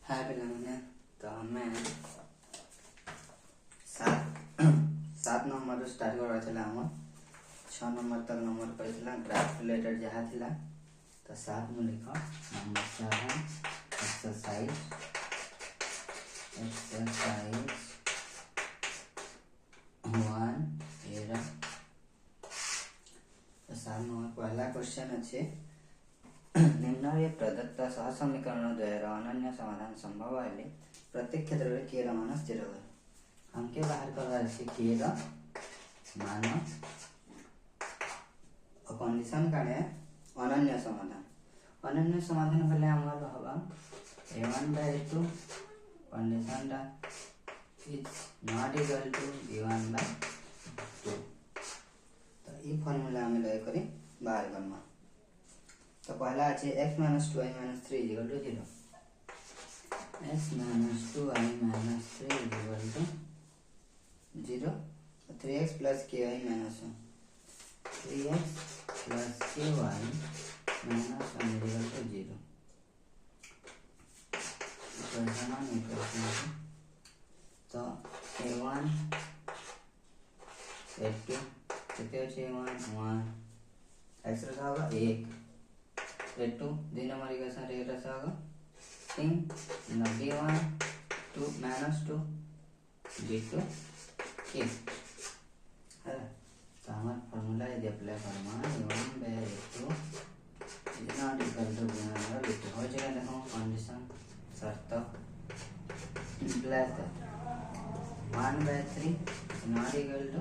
हाय पिलाने तो आम सात नंबर स्टार्ट कर आम 6 नंबर तक नंबर पड़ा ग्राफ रिलेटेड जहाँ थिला तो 7 में लिख नंबर 7 एक्सरसाइज एक्सरसाइज 1 एरा तो 7 नंबर पहला क्वेश्चन अच्छे निम्न प्रदत्त सह समीकरण द्वयर अनन्य समाधान संभव है प्रत्येक क्षेत्र में के मान स्थिर हुए हमके बाहर कर के मान कंडीशन काढ़े अनन्य समाधान कले आमर हवा a1/2 कंडीशन टा is not equal to b1/2 तो ये फॉर्मूला हमें लय करी बाहर करना तो पहला अच्छे x - 2y - 3 = 0 x - 2y - 3 = 0 3x + ky - 1 3x + ky - 1 = 0 तो a1 a2 कितने अच्छे a1 1 x रखा होगा 1 a2 2 नंबर इक्वेशन रे रखा होगा 3 b1 2 - 2 b2 1 है तो हमारा फार्मूला यदि अप्लाई करना a1/a2 is not equal to b1/b2 हो जाएगा देखो कंडीशन शर्त plus 1/3 is not equal to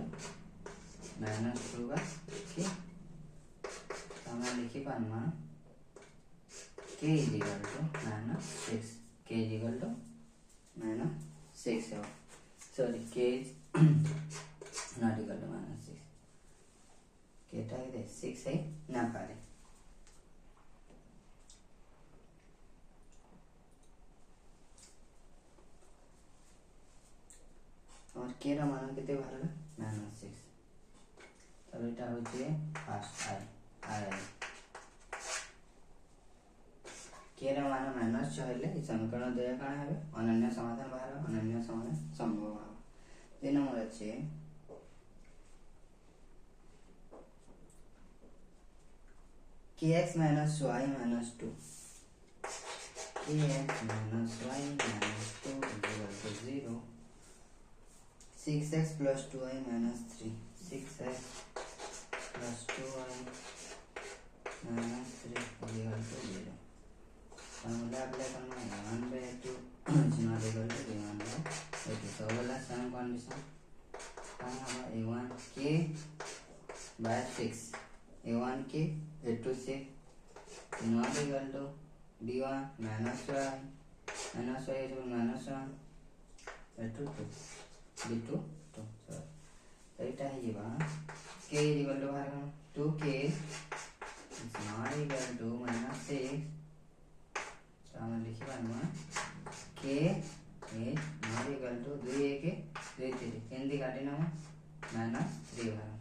-2/k तो हमें लिखी पाना k is equal to -6 k is equal to -6 है sorry k is not equal to -6 k टा है 6 है ना पारे और k रा मान कितने बाहर -6 तब एटा होचे फर्स्ट आई के रा मान माइनस चले इस समीकरण द्वय काना है अनन्य समाधान बाहर अनन्य समाधान संभव है 3 नंबर अच्छे kx - y - 2 kx - y - 2 = 0 6x + 2y - 3 6x + 2y - 3 = 0 formula apply करना है 1/2 is not equal to b1/a2 तो वाला सेम कंडीशन कहाँ होगा a1 k by 6 a1 k a2 6 is not equal to b1 - y - y is -1 a2 2 b2 2 sorry तो इटा है ये बा k is equal to बाहर 2k is not equal to -6 तो हम लिखी पाना k is not equal to 2 1 2 3 Hindi काटे ना -3 बार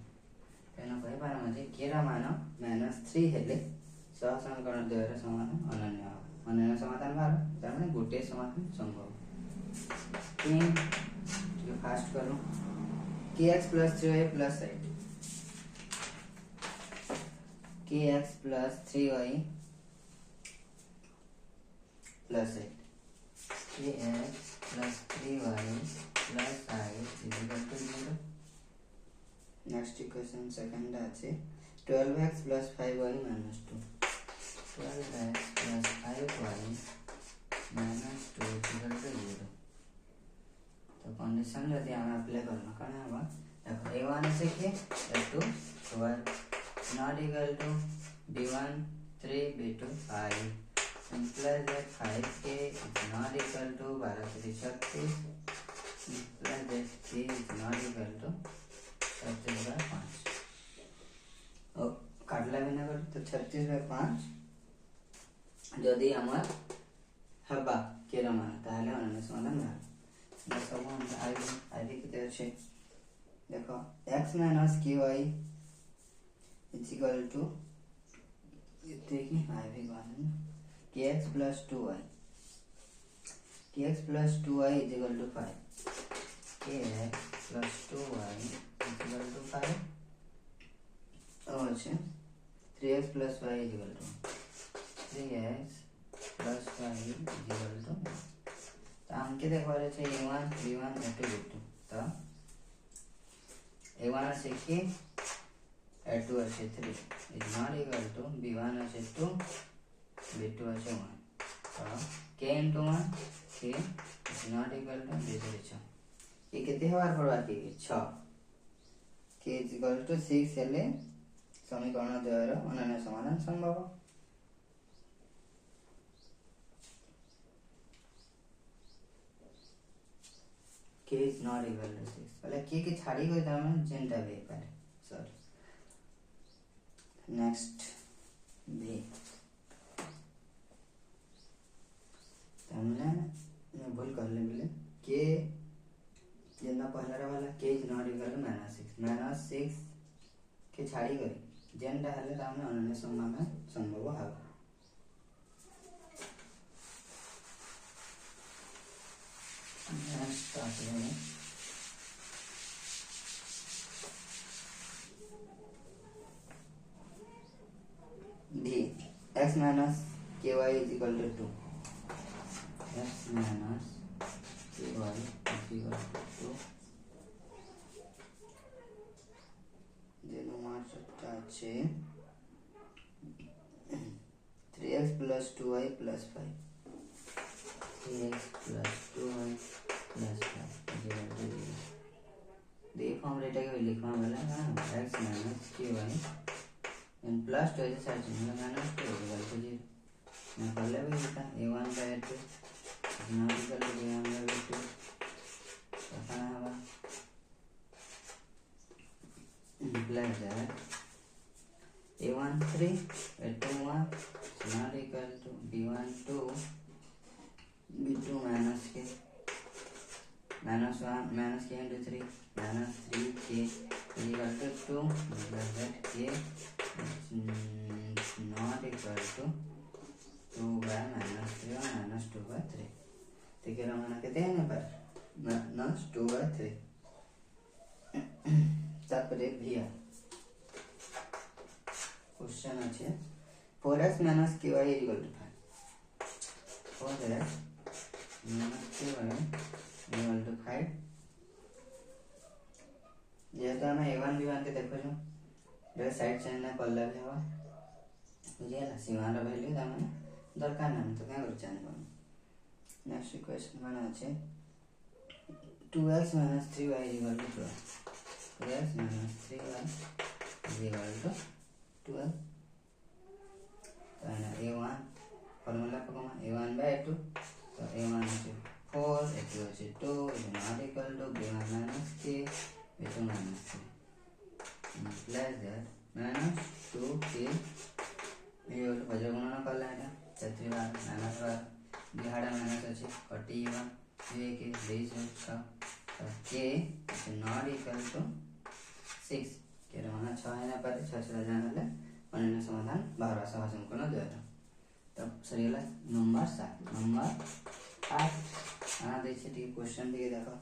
तेना कहे पाना मुझे k रा मान -3 हेले सह समीकरण द्वयर समाधान अनन्य समाधान बार तार माने गोटे समाधान संभव 3 जो फास्ट करो kx + 3y + 8 kx + 3y + 8 kx + 3y + 8 = 0 next equation second আছে 12x + 5y - 2 12x + 5y - 2 = 0 तो कंडीशन यदि हम अप्लाई करना कना होगा देखो a1 से के a2 12 not equal to b1 3 b2 5 implies that 5k is not equal to 12 3 36 implies that k is not equal to 36/5 और काटला बिना कर तो 36/5 यदि हमार हबा के रा मान ताहले अनन्य समाधान बाहर सब हम आईडी कितने अच्छे देखो x - ky is equal to इतने की आईडी बाहर kx + 2y kx plus 2y is equal to 5. kx plus 2y is equal to 5 और अच्छे 3x plus y is equal to 3x plus y is equal to तो हमके देखो रहे थे a1 b1 a2 b2 तो a1 अच्छे की a2 अच्छे 3 is not equal to b1 अच्छे 2 b2 अच्छे 1 तो k into 1 k is not equal to this is 6 ये कितने बार पढ़वा की 6 k is equal to 6 हेले समीकरण द्वयर अनन्य समाधान संभव k is not equal to 6 पहले k की छाड़ी को दाम जेंटा बे पर सॉरी नेक्स्ट b हमने मैं भूल कर ले बोले k जेना पहला वाला k is not equal to -6 के छाड़ी करी जेंटा हेले दाम अनन्य समाधान संभव है नेक्स्ट आते हैं d x minus ky is equal to 2 x minus ky is equal to 2 જેનું માત્ર છે 3x plus 2y plus 5 3x plus 2y plus 5 देखो हम रेटा के लिखवा वाला है x minus ky and plus 2 ऐसे साइड में माइनस 2 इक्वल टू 0 मैं कर ले भाई बेटा a1 by a2 इतना equal to b1 by b2 पता है हवा implies that a1 3 a2 1 is not equal to b1 2 b2 minus k minus 1 minus k into 3 minus 3k is equal to 2 implies that k is not equal to 2 by minus 3 or minus 2 by 3 तो क्या रमाना कहते हैं ना पर minus 2 by 3 तात्पर्य भैया question अच्छे 4x minus ky is equal to 5 4x minus ky is equal to 5 जेहेतु हमें a1 b1 के देखो जो जो साइड चेंज ना कर लगे हवा बुझिएला सीमा रा वैल्यू दामने दरकार नहीं तो क्या कर चेंज करूं नेक्स्ट इक्वेशन बना अच्छे 2x minus 3y is equal to 12 2x minus 3y is equal to 12 तो a1 formula पकमा a1 by a2 तो a1 is 4 a2 is 2 is not equal to b1 minus k b2 minus 3 implies that minus 2k ये वाला buzzer गुणन कर लेना चतुर्थी बार minus बार दिहाड़ा minus अच्छे कटी बार ये के बेस का k is not equal to 6 के रमाना 6 है ना पर 6 से जाने ले अनन्य समाधान 12 सहसंकुल द्वय तब सरीला नंबर 7 नंबर 8 आना देखिए ठीक क्वेश्चन दिए देखो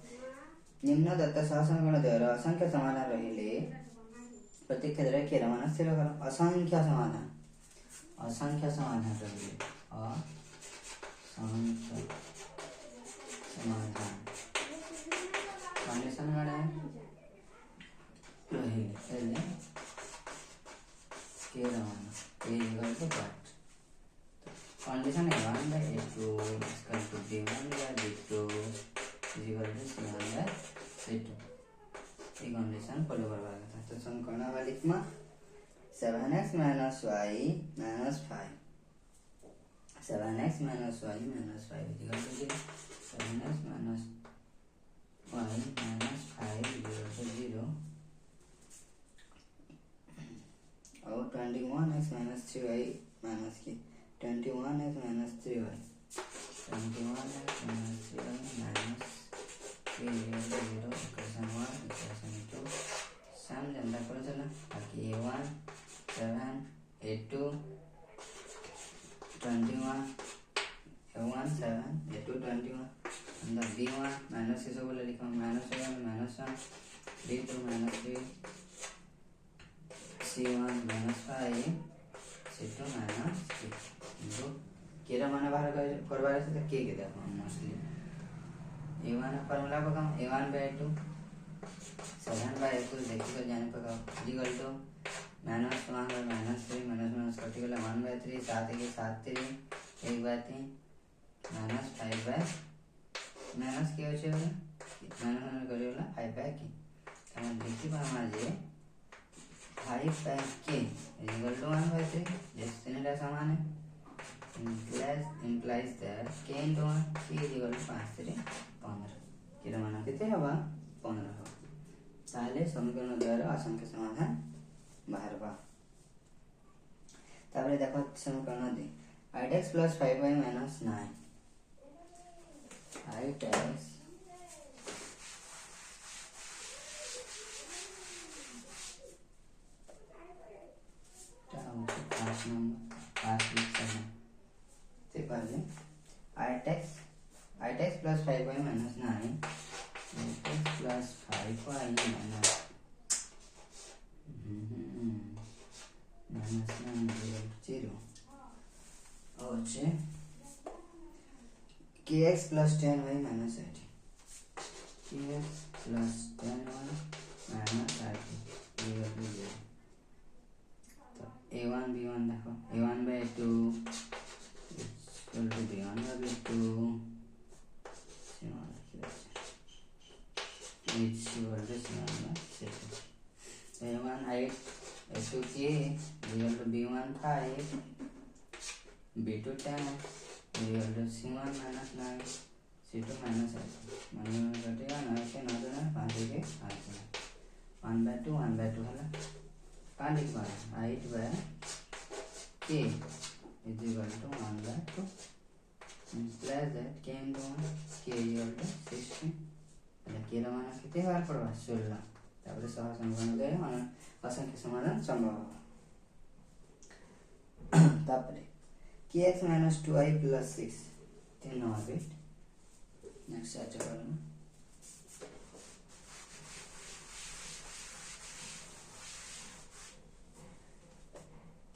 निम्न दत्त सहसंकुल द्वय असंख्य समाधान रहिले प्रत्येक क्षेत्र के रमाना स्थिर करो असंख्य समाधान रहिले असंख्य समाधान कंडीशन गणे रहिले पहले के रमाना a equal to what condition a1 by a2 is equal to b1 by b2 is equal to c1 by c2 ये कंडीशन फॉलो करवा था तो समीकरण वाली में 7x minus y minus 5 7x minus y minus 5 is equal to 0 7x minus y minus 5 is equal to 0 और 21x minus 3y minus k 21x minus 3y 21x minus 3y minus k is equal to 0 equation 1 equation 2 सम जनता करो चला बाकी a1 7 a2 21 a1 7 a2 21 b1 minus के सब बोले लिखा -1 -1 b2 -3 c1 -5 c2 -3 into केरा माने बाहर करबार है तो के देखो मोस्टली a1 फार्मूला पकाओ a1/2 7/21 देखी कर जाने पकाओ इक्वल टू -1 -3 -1 कटी गला 1/3 7 के 7 3 1/3 -5 माइनस के होचे बोले माइनस करी होला 5/k हम देखि पामा जे 5/k इक्वल टू 1/3 जैसे तीनटा समान है implies that k into 1 k is equal to 5 3 15 के मान कितने हवा 15 हवा ताले समीकरण द्वारा असंख्य समाधान बाहर बा ताबले देखो समीकरण दे 8x + 5y - 9 8x पाँच नंबर 5 लिख सकते से पहले 8x + 5y - 9 8x + 5y - -9 और kx + 10y - 80 kx + 10y - 80 तो a1 b1 देखो a1/2 equal to b1/2 c1 which equal to c1/c2 a1 8 a2 k equal to b1 5 b2 10 equal to c1 -9 c2 -8 मन घटेगा 9 से 9 देना 5 के 8 1/2 1/2 है कहाँ लिख पा रहे 8/k is equal to 1/2 implies that k into 1 k is equal to 16 એટલે k ର ମାନ କେତେ ବାହାର ପଡବା 16 ତାପରେ ସହ ସमीକରଣ ଦେ असंख्य समाधान संभव तापरे kx - 2y + 6 तीन नंबर बिट नेक्स्ट सर्च करना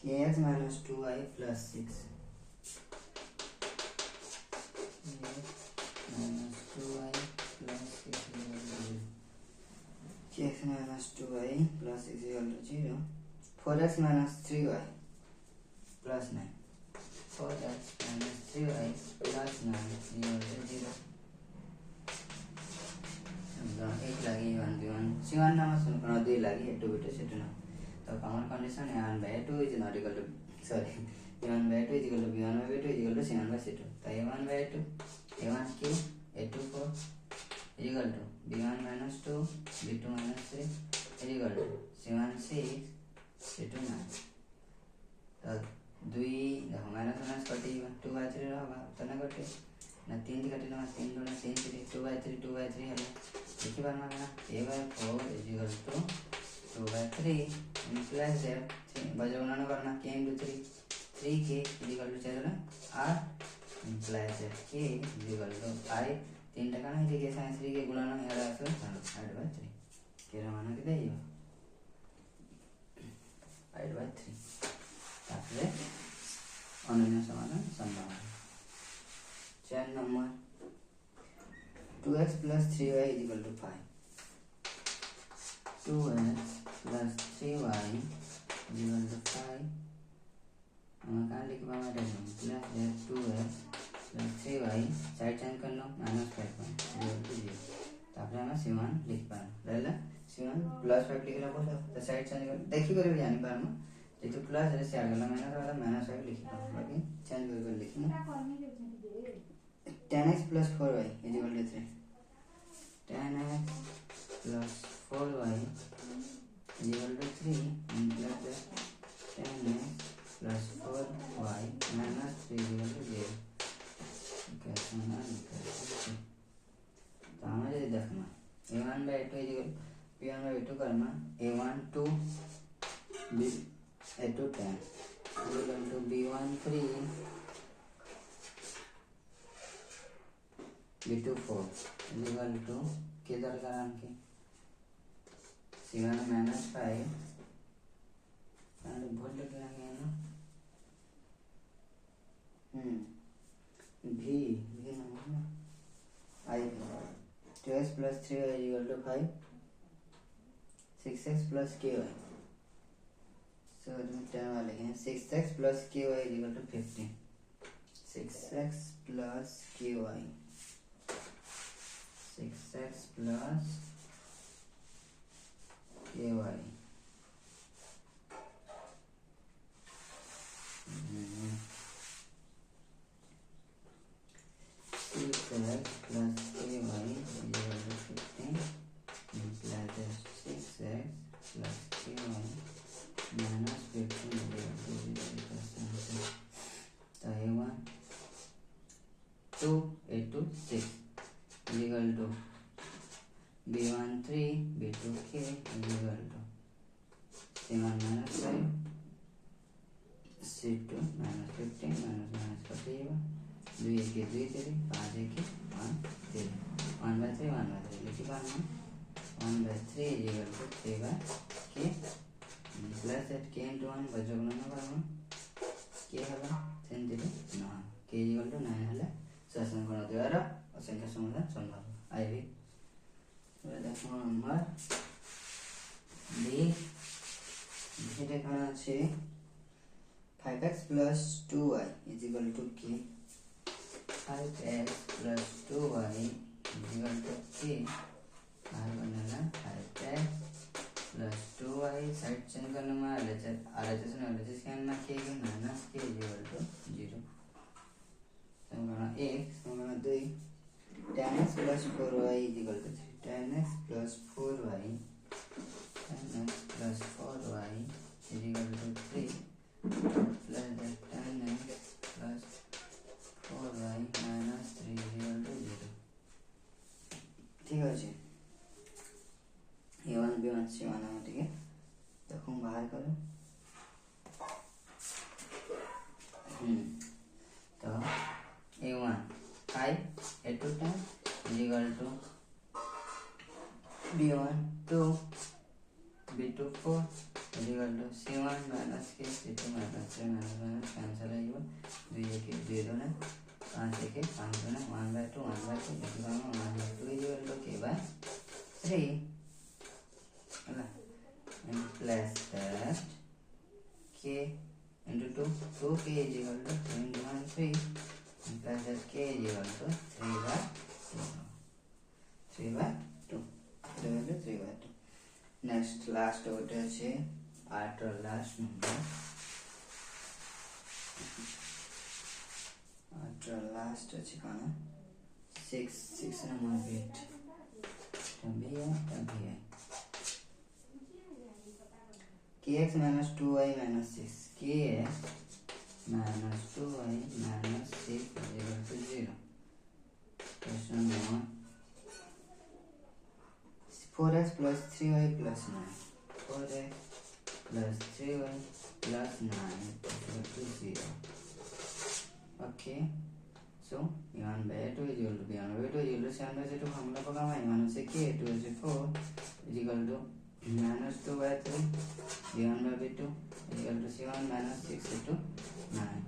kx - 2y + 6 kx - 2y + 6 0 4x - 3y + 9 4x - 3y + 9 0 एक लगी 1 b1 c1 नाम सुन 2 लगी 2 बिट से 2 ना तो common condition a1/2 is not equal to sorry a1/2 is equal to b1/2 is equal to c1/c2 तो a1/2 a1 k a2 4 is equal to b1 - 2 b2 - 3 is equal to c1 6 c2 9 तो 2 देखो minus कटी 2/3 रहबा तना कटे ना 3 कटे ना 3 गुना 3 3 2/3 है देखि बार माना a/4 is equal to 2/3 implies that बजे गुणन करना k into 3 3k is equal to 4 8 implies that k is equal to 5 तीन टका नहीं देखिए साइंस 3 के गुणन है यार आंसर 8/3 के रा माना कितने है 8/3 ताकि अन्य समाधान संभव है 4 number 2x + 3y is equal to 5 2x + 3y is equal to 5 हम कहाँ लिख पाएंगे plus 2x + 3y side change कर लो -5 तापर हम c1 लिख पाएं रहला c1 +5 लिख रहा बोलो तो साइड चेंज कर देखि करे जानि पारम जेतु प्लस रे से आगला -5 लिख पाओ बाकी चेंज कर लिखना 10x + 4y is equal to 3 10x + 4y is equal to 3 implies 10x + 4y - 3 is equal to 0 कैसे ना तो हमें ये देखना a1/2 is equal b1/2 करना a1 2 b a2 10 is equal to b1 3 B2 4 equal to के दरकार हमके C1 माइनस 5 भूल लगे हमें ना V ना I 2x plus 3y equal to 5 6x plus ky so term वाले हैं 6x plus ky equal to 15 6x plus ky 6x plus ky 6x plus ky is equal to 15 implies 6x plus ky minus 15 is equal to 0. So A1 2 A2 6 is equal to B1 3 B2 k is equal to C1 minus 5 C2 minus 15 minus 41 2 1 2 3 5 1 1 3 1 by 3 1 by 3 लिखी बात में 1 by 3 is equal to 3 by k plus that k into 1 बचो गुणन करना k हला senti 9 k is equal to 9 हला शासन गुण द्वारा असंख्य समाधान संभव आई भी देखो नंबर b धीरे खाना छे 5x plus 2y is equal to k 5x plus 2y is equal to k बनेगा 5x plus 2y side change करने में LHS में LHS के अंदर k के minus k is equal to 0 समीकरण 1 समीकरण 2 10x plus 4y is equal to 3 10x plus 4y 10x plus 4y is equal to 3 plus 10x plus 4y minus 3 is equal to 0 ठीक है A1 B1 C1 है ठीक है देखो बाहर करो तो A1 5 A2 10 is equal to B1 2 B2 4 is equal to C1 minus K C2 minus 3 minus cancel है ये 2 1 2 2 है 5 1 5 2 है 1 by 2 1 by 2 इसी बार में 1 by 2 is equal to K by 3 है ना and plus that K into 2 2K is equal to 3 into 1 3 and plus that K is equal to 3 by 2 3 by 2 3 by 2 next last order છે after last number after last છે કોણ 6 number bit tbi kx minus 2y minus 6 kx minus 2y minus 6 is equal to 0 question number 4x plus 3y plus 9 4x plus 3y plus 9 is equal to 0 okay so a1 by a2 is equal to b1 by a2 is equal to 7 by 2 formula पकाना a1 से k a2 से 4 is equal to minus 2 by 3 b1 by b2 is equal to c1 minus 6 into 9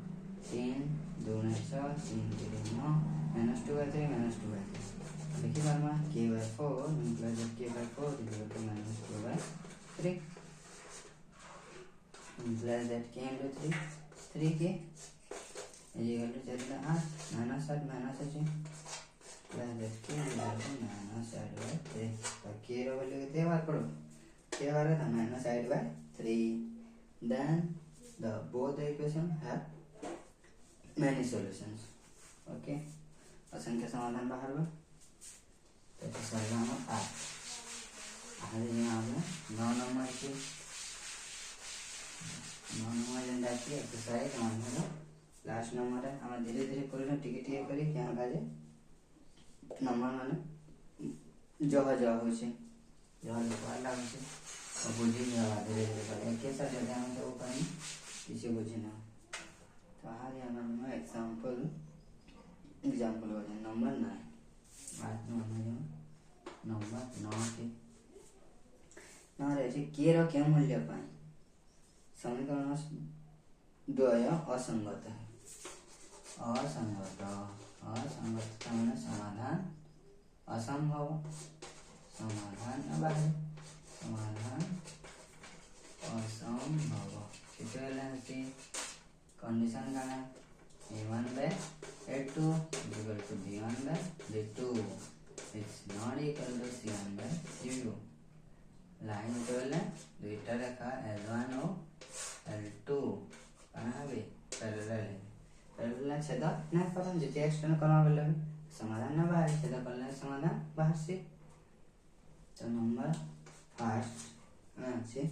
3 2 9 3 3 9 minus 2 by 3 minus 2 by 3 देखिए बार में k by 4 implies that k by 4 is equal to minus 2 by 3 implies that k into 3 3k is equal to चलना 8 minus 8 minus 8 plus that k is equal to minus 8 by 3 तो k रो value कितने बार पढ़ो k बार था minus 8 by 3 then the both the equation have many solutions okay असंख्य समाधान बाहर में तो पहला हम आगे यहाँ में 9 नंबर की 9 नंबर जंडा की एक्सरसाइज मान लो लास्ट नंबर है हम धीरे धीरे करें टिके टिके करी क्या बाजे नंबर माने जगह जगह हो छे जगह लिखवा लागो छे और बुझी जावा धीरे धीरे करे एक साथ जब हम तो कहीं किसी बुझी ना तो हाल यहाँ में एग्जांपल हो जाए नंबर 9 फास्ट नंबर 9 के 9 रही के रो मूल्य समीकरण द्वय असंगत है। असंगत असंगत मैंने समाधान असंभव समाधान समाधान असंभव कितने कंडीशन का a1 by a2 is equal to b1 by b2 it's not equal to c1 by c2 line बोले दुईटा रेखा L1 और L2 कहाँ भी पैरेलल छेद ना करन जति एक्सटर्नल करना बोले समाधान ना बाहर छेद करले समाधान बाहर से तो नंबर फर्स्ट अच्छे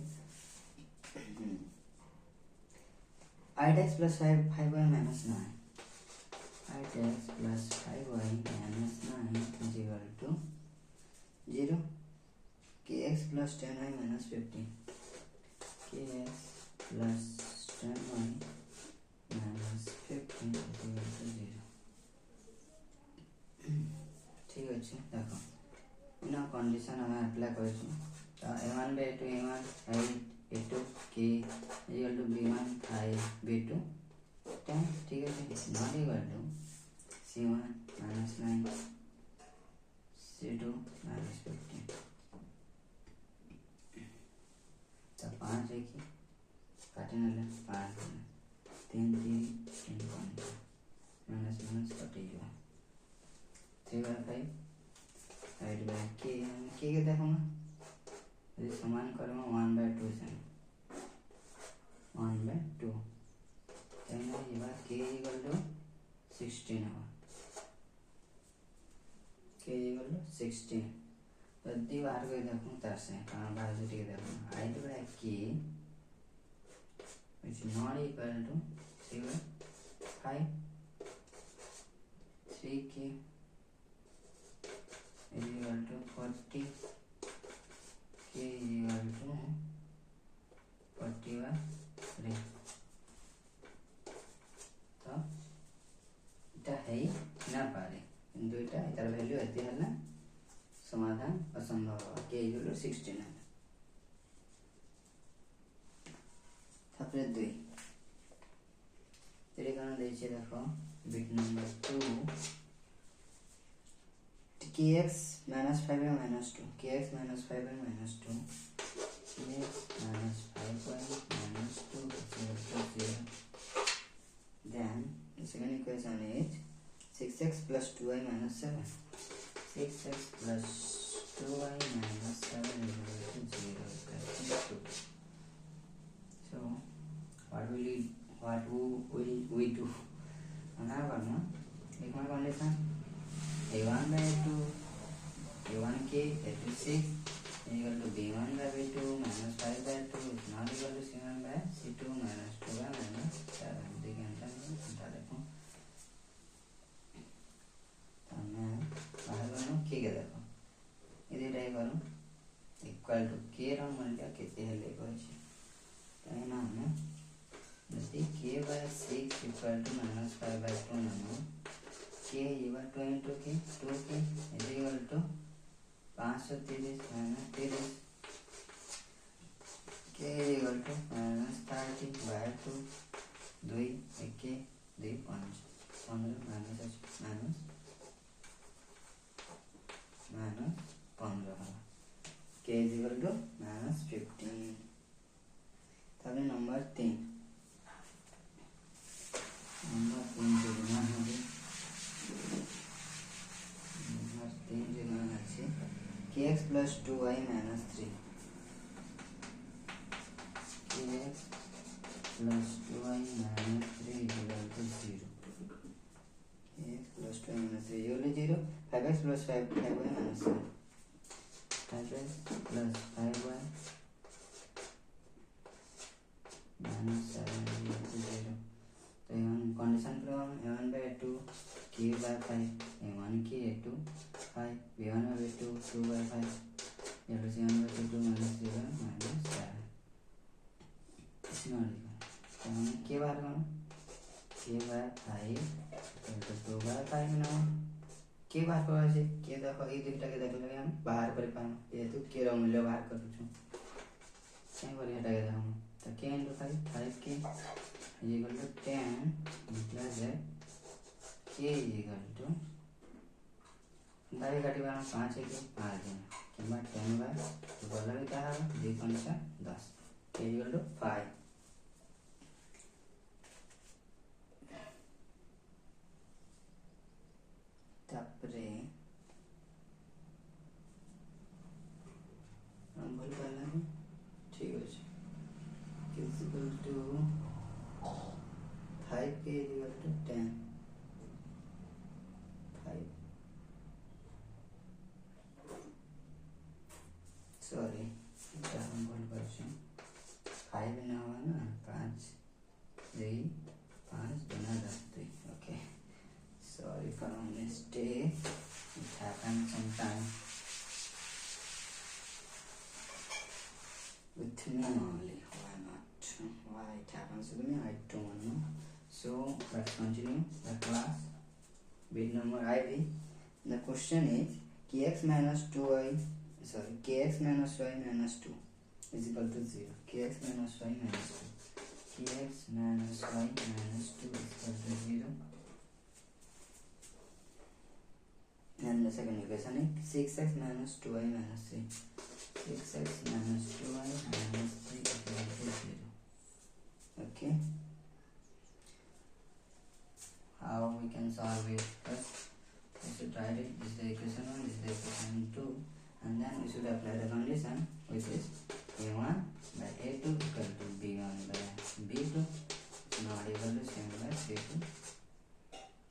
x plus 5y minus 9 x plus 5y minus 9 is equal to 0 kx plus 10y minus 15 kx plus 10y minus 15 is equal to 0 ठीक अच्छे देखो इन कंडीशन हम अप्लाई कर a1 by a2 a1 a2 k is equal to b1 I b2 10 ठीक है it's not equal to c1 minus 9 c2 minus 15 तो 5 है कि काटने ले 5 3 3 5 माइनस माइनस कटी जाए 3 बार 5 राइट बाय के देखो ना यदि समान करो 1 by 2 से 1 by 2 then ये बात k equal to 16 होगा k equal to 16 यदि बाहर को देखूँ तार से कहाँ बाहर से ठीक देखूँ I divided k which is not equal to 5 3k is equal to 40 k is equal to 40 by 3 तो इटा है ना पारे किंतु इटा इतार वैल्यू एते है ना समाधान असंभव k इक्वल टू 16 है तापर 2 तेरे कारण देछे देखो bit number 2 kx minus 5y minus 2 kx minus 5y minus 2 kx minus 5y minus 2 is equal to 0 then the second equation is 6x plus 2y minus 7 6x plus 2y minus 7 is equal to 0 equal to 2 so what will we do ana karna ek my condition a1 by a2 a1 k a2 6 is equal to b1 by b2 minus 5 by 2 is not equal to c1 by c2 minus 2 by minus 7 देखिए अंतर देखो तो मैं बाहर करूँ k के देखो इधर ट्राई करूँ इक्वल टू k रा मूल्य कितने है लेको इसे तो ये ना हमें जैसे k by 6 equal to minus 5 by 2 number k equal to into k 2k is equal to 530 minus 30 k is equal to minus 30 by 2 2 1 2 5 15 minus minus 15 k is equal to minus 15 तब नंबर 3 जो गुना होगी number 3 जो गुना अच्छे kx plus 2y minus 3 kx plus 2y minus 3 is equal to 0 kx plus 2y minus 3 equal to 0 5x plus 5y minus 7 5x plus 5y minus 7 is equal to 0 तो condition problem a1 by a2 k by 5 a1 k a2 5 b1 by b2 2 by 5 equal to c1 by c2 minus 0 minus 7 इसमें तो हम k बाहर करना k by 5 equal to 2 by 5 ना के बाहर करवा से के देखो ए दुईटा के देखले हम बाहर कर पाम जेहेतु के रो मूल्य बाहर करू छु सही बरिया टाके हम तो के into 5 के is equal to 10 plus k is equal to दाई काटी बार 5 के 5 दिन किंबा 10 बाय तो बोला भी ताहा 2 पंचा 10 k is equal to 5 तापरे हम बोल पाला ठीक है is equal to 5k is equal to 10 5 sorry क्या हम बोल पर छे 5 ना हुआ ना 5 3 5 2 10 okay sorry for my mistake it happens sometime with me only why not why it happens with me I don't know so let's continue the class bit number IV the question is kx minus 2y sorry kx minus y minus 2 is equal to 0 kx minus y minus 2 kx minus y minus 2 is equal to 0 and the second equation is 6x minus 2y minus 3 6x minus 2y minus 3 is equal to 0 okay how we can solve it first we should write it this is the equation 1 this is the equation 2 and then we should apply the condition which is a1 by a2 equal to b1 by b2 not equal to same by c2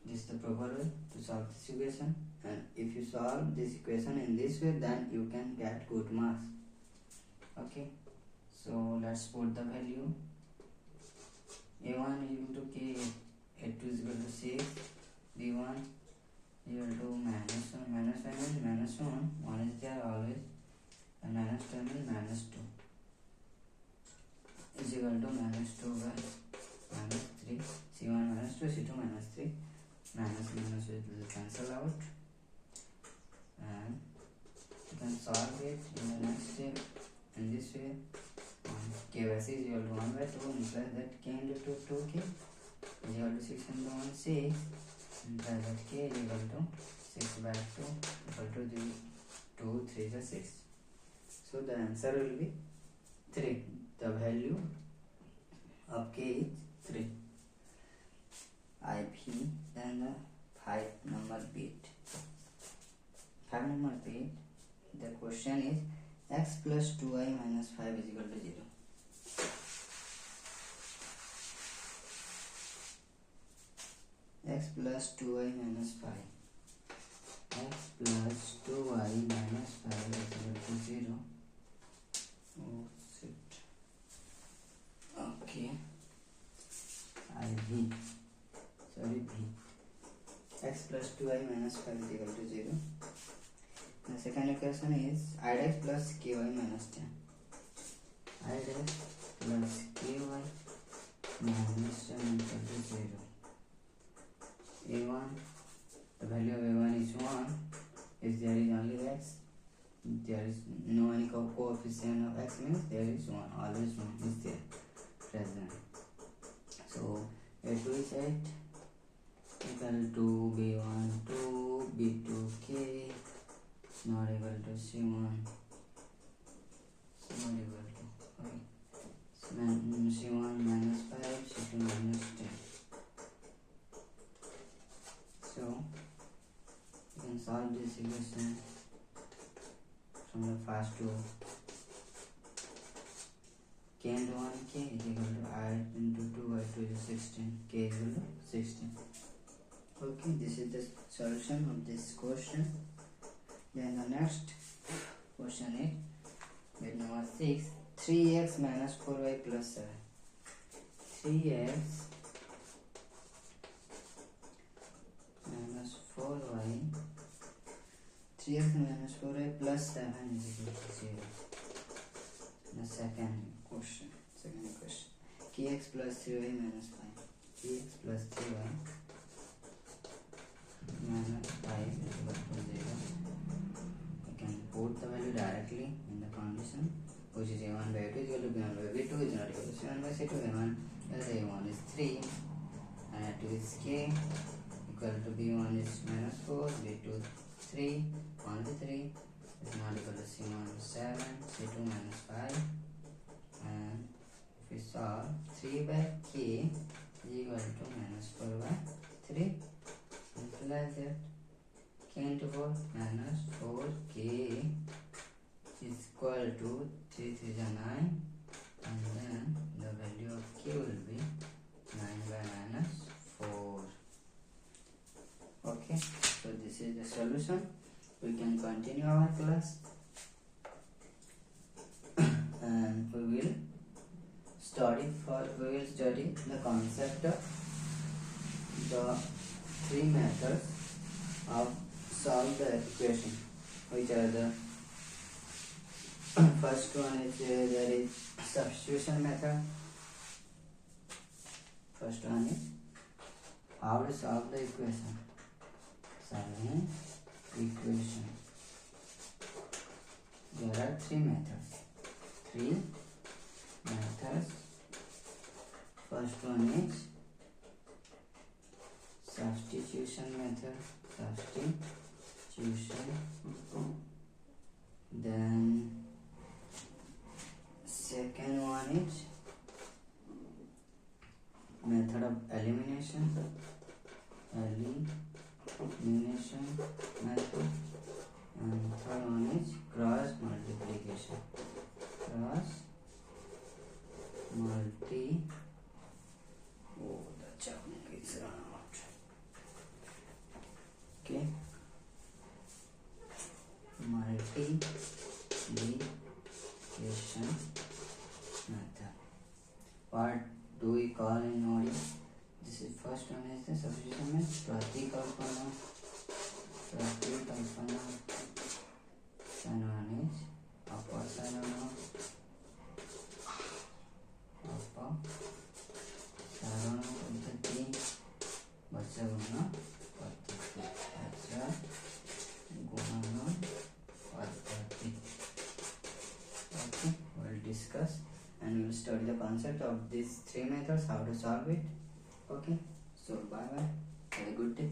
this is the proper way to solve this equation and if you solve this equation in this way then you can get good marks okay so let's put the value a1 is equal to k a2 is equal to 6 b1 is equal to minus 1 means minus 1 1 is there always and minus 2 means minus 2 is equal to minus 2 by minus 3 c1 minus 2 c2 minus 3 minus minus will cancel out and you can solve it in the next step in this way k by 6 is equal to 1 by 2 implies that k into 2k is equal to 6 into 1 6 implies that k is equal to 6 by 2 equal to 2 3 is 6 so the answer will be 3 the value of k is 3 IP then the 5 number bit 5 number bit the question is x plus 2y minus 5 is equal to 0 x plus 2y minus 5 x plus 2y minus 5 is equal to 0 oh shit okay IV sorry b x plus 2y minus 5 is equal to 0 the second equation is I dash plus ky minus 10 I dash plus ky minus 10 equal to 0 a1 the value of a1 is 1 if there is only x there is no any coefficient of x means there is 1 always 1 is there present so a2 is 8 equal to b1 2 b2 k not equal to c1 not equal to okay c1 minus 5 c2 minus 10 so you can solve this equation from the first two k into 1 k is equal to I into 2 by 2 is 16 k is equal to 16 okay this is the solution of this question then the next question is bit number 6 3x minus 4y plus 7 3x minus 4y 3x minus 4y plus 7 is equal to 0 the second equation kx plus 3y minus 5 kx plus 3y minus 5 is equal solution, which is a1 by a2 is equal to b1 by b2 is not equal to c1 by c2. a1 is a1 is 3 and a2 is k equal to b1 is minus 4, b2 3, 1 to 3 is not equal to c1 is 7, c2 minus 5, and if we solve 3 by k is equal to minus 4 by 3, simplify that. K into 4 minus 4k is equal to 3 3 is 9, and then the value of k will be 9 by minus 4. Okay, so this is the solution. We can continue our class and we will study the concept of the three methods of solve the equation, which are the first one is there is substitution method. First one is how to solve the equation. Solving equation. There are three methods. First one is substitution method. Then second one is method of elimination method, and third one is cross multiplication. The chunk is run out. Okay, multiplication method. What do we call in OD? This is first one is the substitution method. Pratikalpana. Second one is apasaranam. Paddhati. Vachaguna Paddhati. Gunana Paddhati. Okay, we'll discuss and we will study the concept of these three methods, how to solve it. Okay, so bye bye, have a good day.